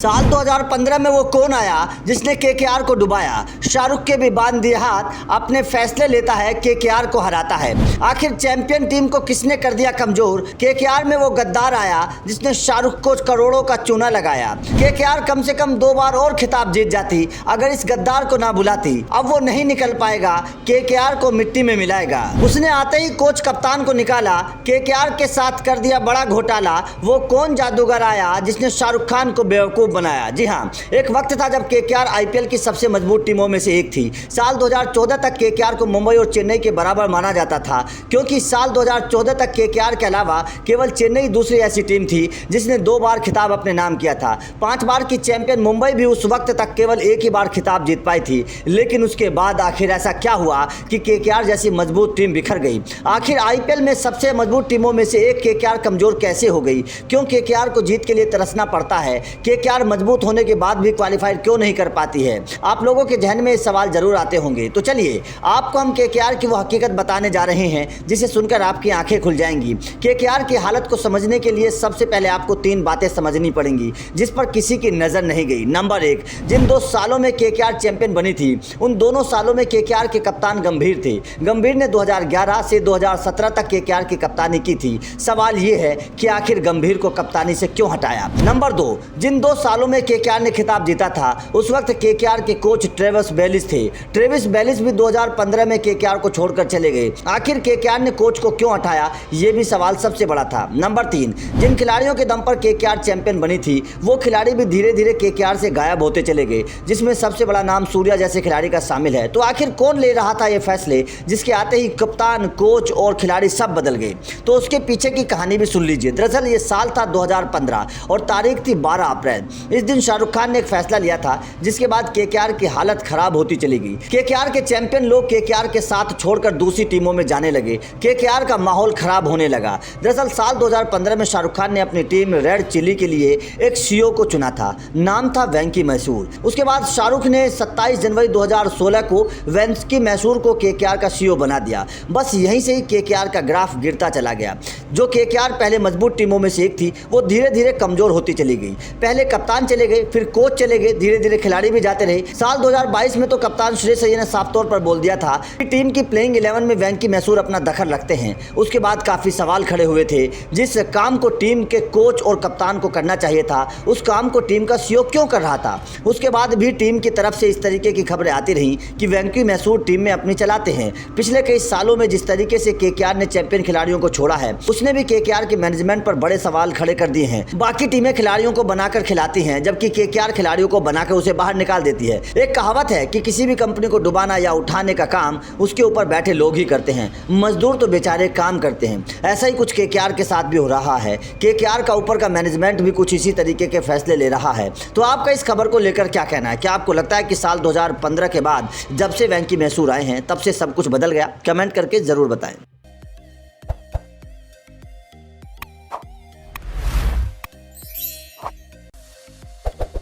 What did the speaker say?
साल 2015 में वो कौन आया जिसने केकेआर को डुबाया। शाहरुख के भी बांध दिए हाथ, अपने फैसले लेता है, केकेआर को हराता है। आखिर चैंपियन टीम को किसने कर दिया कमजोर। केकेआर में वो गद्दार आया जिसने शाहरुख को करोड़ों का चूना लगाया। केकेआर कम से कम 2 बार और खिताब जीत जाती अगर इस गद्दार को ना बुलाती। अब वो नहीं निकल पाएगा, केकेआर को मिट्टी में मिलाएगा। उसने आते ही कोच कप्तान को निकाला, केकेआर के साथ कर दिया बड़ा घोटाला। वो कौन जादूगर आया जिसने शाहरुख खान को बेवकूफ बनाया। जी हां, एक वक्त था जब केकेआर आईपीएल की सबसे मजबूत टीमों में से एक थी। साल 2014 तक केकेआर को मुंबई और चेन्नई के बराबर माना जाता था, क्योंकि साल 2014 तक केकेआर के अलावा केवल चेन्नई दूसरी ऐसी टीम थी जिसने 2 बार खिताब अपने नाम किया था। 5 बार की चैंपियन मुंबई भी उस वक्त तक केवल एक ही बार खिताब जीत पाई थी। लेकिन उसके बाद आखिर ऐसा क्या हुआ कि केकेआर जैसी मजबूत टीम बिखर गई। आखिर आईपीएल में सबसे मजबूत टीमों में से एक केकेआर कमजोर कैसे हो गई। क्यों केकेआर को जीत के लिए तरसना पड़ता है। केकेआर मजबूत होने के बाद भी क्वालिफाई क्यों नहीं कर पाती है। आप लोगों के जहन में सवाल जरूर आते होंगे। तो चलिए आपको हम केकेआर की वो हकीकत बताने जा रहे हैं जिसे सुनकर आपकी आंखें खुल जाएंगी। केकेआर की हालत को समझने के लिए सबसे पहले आपको 3 बातें समझनी पड़ेंगी जिस पर किसी की नजर नहीं गई। नंबर 1, जिन 2 सालों में केकेआर चैंपियन बनी थी उन दोनों सालों में केकेआर के कप्तान गंभीर थे। गंभीर ने 2011 से 2017 तक केकेआर की कप्तानी की थी। सवाल ये है कि आखिर गंभीर को कप्तानी से क्यों हटाया। नंबर 2, जिन 2 सालों में केकेआर ने खिताब जीता था उस वक्त केकेआर के कोच ट्रेविस बेलिस थे। ट्रेविस बेलिस भी 2015 में केकेआर को छोड़कर चले गए। आखिर केकेआर ने कोच को क्यों हटाया, यह भी सवाल सबसे बड़ा था। नंबर 3, जिन खिलाड़ियों के दम पर केकेआर चैंपियन बनी थी वो खिलाड़ी भी धीरे धीरे केकेआर से गायब होते चले गए, जिसमें सबसे बड़ा नाम सूर्या जैसे खिलाड़ी का शामिल है। तो आखिर कौन ले रहा था ये फैसले जिसके आते ही कप्तान, कोच और खिलाड़ी सब बदल गए। तो उसके पीछे की कहानी भी सुन लीजिए। दरअसल ये साल था 2015 और तारीख थी 12 अप्रैल। इस दिन शाहरुख खान ने एक फैसला लिया था जिसके बाद केकेआर की हालत खराब होती चली गई। केकेआर के चैंपियन लोग केकेआर के साथ छोड़कर दूसरी टीमों में जाने लगे। केकेआर का माहौल खराब होने लगा। दरअसल साल 2015 में शाहरुख खान ने अपनी टीम रेड चिली के लिए एक सीईओ को चुना था। नाम था वेंकी मैसूर। उसके बाद शाहरुख ने 27 जनवरी 2016 को वेंकी मैसूर को केकेआर का सीईओ बना दिया। बस यहीं से ही केकेआर का ग्राफ गिरता चला गया। जो केकेआर पहले मजबूत टीमों में से एक थी वो धीरे धीरे कमजोर होती चली गई। पहले कप्तान चले गए, फिर कोच चले गए, धीरे धीरे खिलाड़ी भी जाते रहे। साल 2022 में तो कप्तान श्रेयस अय्यर ने साफ तौर पर बोल दिया था कि टीम की प्लेइंग 11 में वेंकी मैसूर अपना दखल रखते हैं। उसके बाद काफी सवाल खड़े हुए थे। जिस काम को टीम के कोच और कप्तान को करना चाहिए था उस काम को टीम का सीईओ क्यों कर रहा था। उसके बाद भी टीम की तरफ से इस तरीके की खबरें आती रही कि वेंकी मैसूर टीम में अपनी चलाते हैं। पिछले कई सालों में जिस तरीके से केकेआर ने चैंपियन खिलाड़ियों को छोड़ा है उसने भी केकेआर के मैनेजमेंट पर बड़े सवाल खड़े कर दिए हैं। बाकी टीमें खिलाड़ियों को बनाकर खिलाती हैं जबकि केकेआर खिलाड़ियों को बनाकर उसे बाहर निकाल देती है। एक कहावत है कि किसी भी कंपनी को डुबाना या उठाने का काम उसके ऊपर बैठे लोग ही करते हैं, मजदूर तो बेचारे काम करते हैं। ऐसा ही कुछ केकेआर के साथ भी हो रहा है। केकेआर का ऊपर का मैनेजमेंट भी कुछ इसी तरीके के फैसले ले रहा है। तो आपका इस खबर को लेकर क्या कहना है। क्या आपको लगता है कि साल 2015 के बाद जब से वेंकी मैसूर आए हैं तब से सब कुछ बदल गया? कमेंट करके जरूर बताएं।